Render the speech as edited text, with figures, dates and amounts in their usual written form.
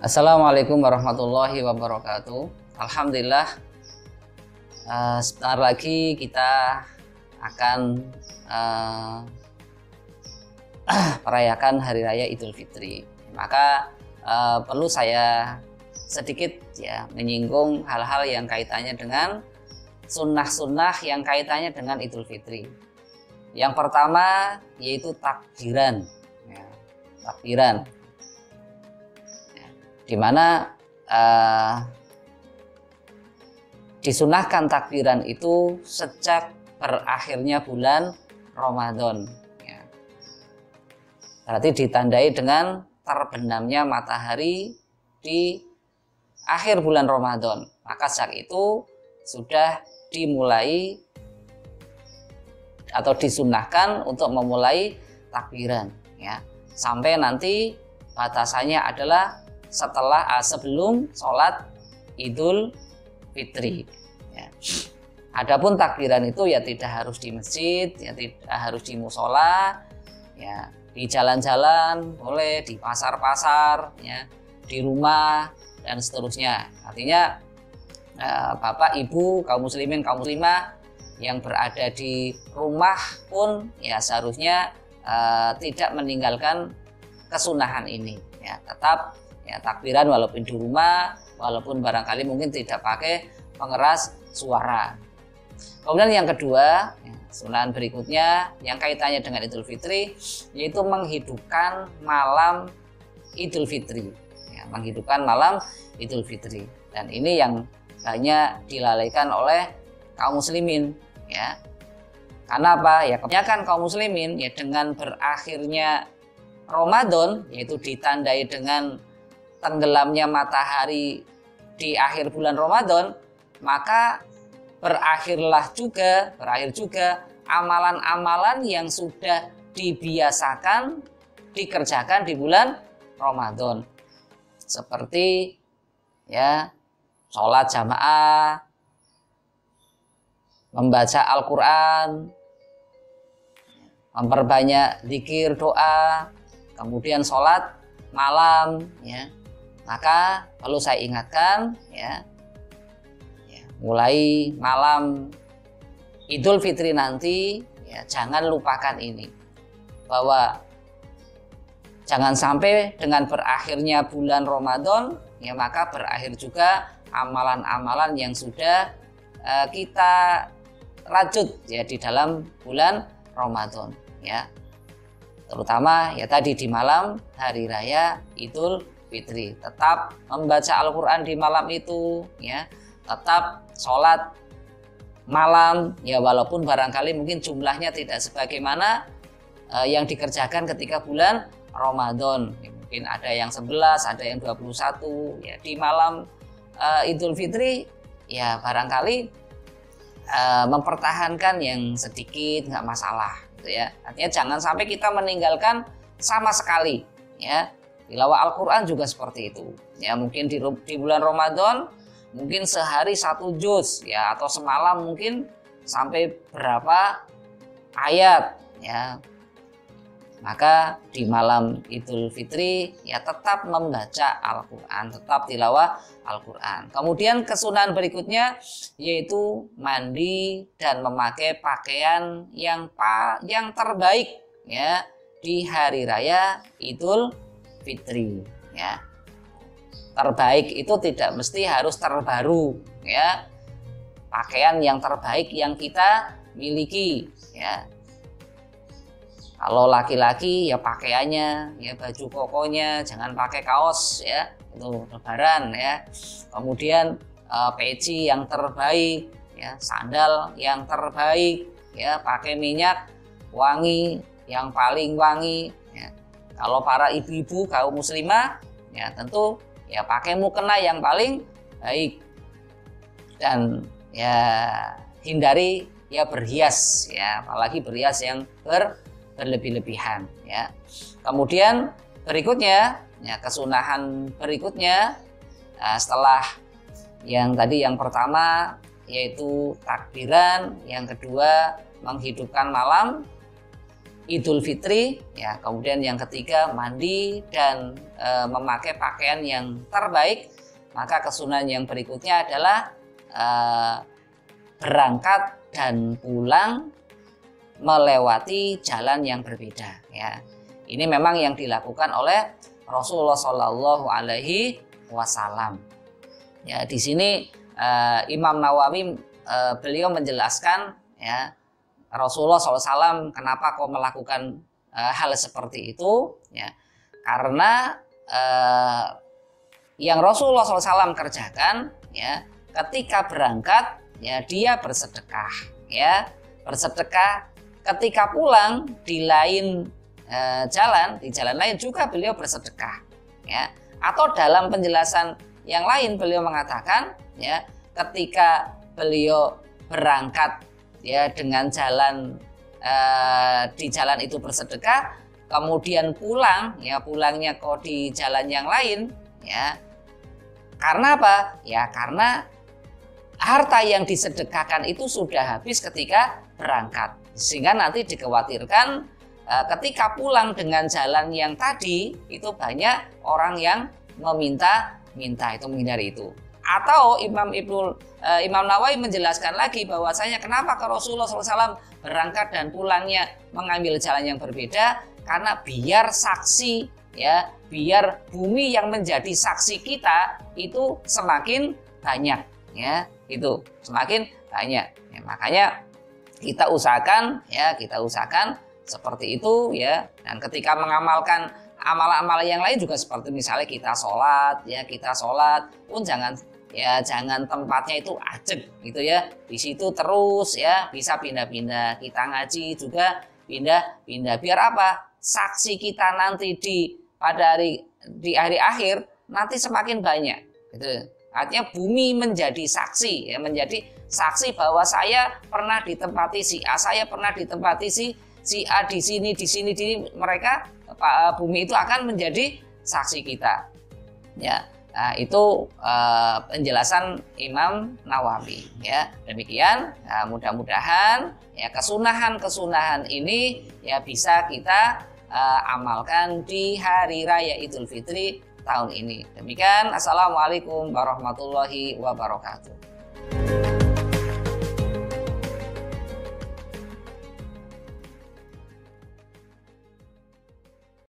Assalamualaikum warahmatullahi wabarakatuh. Alhamdulillah, sebentar lagi kita akan merayakan Hari Raya Idul Fitri. Maka perlu saya sedikit menyinggung hal-hal yang kaitannya dengan sunnah-sunnah yang kaitannya dengan Idul Fitri. Yang pertama yaitu takbiran, takbiran. Di mana disunahkan takbiran itu sejak berakhirnya bulan Ramadan. Berarti ditandai dengan terbenamnya matahari di akhir bulan Ramadan. Maka sejak itu sudah dimulai atau disunahkan untuk memulai takbiran. Sampai nanti batasannya adalah sebelum sholat Idul Fitri. Adapun takbiran itu tidak harus di masjid, tidak harus di musola, di jalan-jalan boleh, di pasar-pasar, di rumah dan seterusnya. Artinya Bapak, Ibu, kaum muslimin, kaum muslimah yang berada di rumah pun seharusnya tidak meninggalkan kesunahan ini. Tetap takbiran walaupun di rumah, walaupun barangkali mungkin tidak pakai pengeras suara. Kemudian yang kedua, sunnah berikutnya yang kaitannya dengan Idul Fitri yaitu menghidupkan malam Idul Fitri. Menghidupkan malam Idul Fitri. Dan ini yang banyak dilalaikan oleh kaum muslimin. Karena apa? Kebanyakan kaum muslimin dengan berakhirnya Ramadan, yaitu ditandai dengan tenggelamnya matahari di akhir bulan Ramadan, maka berakhir juga amalan-amalan yang sudah dibiasakan dikerjakan di bulan Ramadan. Seperti sholat jamaah, membaca Al-Quran, memperbanyak zikir, doa, kemudian sholat malam, maka perlu saya ingatkan, mulai malam Idul Fitri nanti, jangan lupakan ini, bahwa jangan sampai dengan berakhirnya bulan Ramadan, maka berakhir juga amalan-amalan yang sudah kita rajut di dalam bulan Ramadan, terutama tadi di malam Hari Raya Idul Fitri. Tetap membaca Al-Quran di malam itu, tetap sholat malam, walaupun barangkali mungkin jumlahnya tidak sebagaimana yang dikerjakan ketika bulan Ramadan. Mungkin ada yang 11, ada yang 21. Di malam Idul Fitri barangkali mempertahankan yang sedikit nggak masalah. Artinya jangan sampai kita meninggalkan sama sekali. Tilawah Al-Quran juga seperti itu. Mungkin di bulan Ramadan mungkin sehari 1 juz, atau semalam mungkin sampai berapa ayat. Maka di malam Idul Fitri tetap membaca Al-Quran, tetap tilawah Al-Quran. Kemudian kesunahan berikutnya yaitu mandi dan memakai pakaian yang terbaik di Hari Raya Idul Fitri. Terbaik itu tidak mesti harus terbaru. Pakaian yang terbaik yang kita miliki. Kalau laki-laki pakaiannya baju kokonya, jangan pakai kaos, itu lebaran. Kemudian peci yang terbaik, sandal yang terbaik, pakai minyak wangi yang paling wangi. Kalau para ibu-ibu kaum muslimah tentu pakai mukena yang paling baik. Dan hindari berhias, apalagi berhias yang berlebih-lebihan. Kemudian berikutnya, kesunahan berikutnya setelah yang tadi, yang pertama yaitu takbiran, yang kedua menghidupkan malam Idul Fitri, ya. Kemudian yang ketiga mandi dan memakai pakaian yang terbaik. Maka kesunahan yang berikutnya adalah berangkat dan pulang melewati jalan yang berbeda, ya. Ini memang yang dilakukan oleh Rasulullah Shallallahu Alaihi Wasallam. Ya, di sini Imam Nawawi beliau menjelaskan, ya, Rasulullah SAW kenapa kok melakukan hal seperti itu, ya, karena yang Rasulullah SAW kerjakan, ya, ketika berangkat, ya, dia bersedekah, ya, bersedekah. Ketika pulang di lain di jalan lain juga beliau bersedekah, ya. Atau dalam penjelasan yang lain beliau mengatakan, ya, ketika beliau berangkat, ya, dengan jalan di jalan itu bersedekah, kemudian pulang, ya, pulangnya kok di jalan yang lain, ya. Karena apa? Ya, karena harta yang disedekahkan itu sudah habis ketika berangkat, sehingga nanti dikhawatirkan ketika pulang dengan jalan yang tadi itu banyak orang yang meminta itu, menghindari itu. Atau Imam Nawawi menjelaskan lagi bahwasanya kenapa ke Rasulullah SAW berangkat dan pulangnya mengambil jalan yang berbeda, karena biar saksi, ya, biar bumi yang menjadi saksi kita itu semakin banyak, ya, itu semakin banyak, ya. Makanya kita usahakan seperti itu, ya. Dan ketika mengamalkan amal-amal yang lain juga seperti misalnya kita sholat pun jangan tempatnya itu ajeg gitu, ya. Di situ terus, ya, bisa pindah-pindah. Kita ngaji juga pindah-pindah. Biar apa? Saksi kita nanti di hari akhir nanti semakin banyak, gitu. Artinya bumi menjadi saksi, ya, menjadi saksi bahwa saya pernah ditempati si A, saya pernah ditempati si A di sini, mereka bumi itu akan menjadi saksi kita, ya. Nah, itu penjelasan Imam Nawawi, ya. Demikian, mudah-mudahan, ya, kesunahan ini, ya, bisa kita amalkan di hari raya Idul Fitri tahun ini. Demikian, assalamualaikum warahmatullahi wabarakatuh.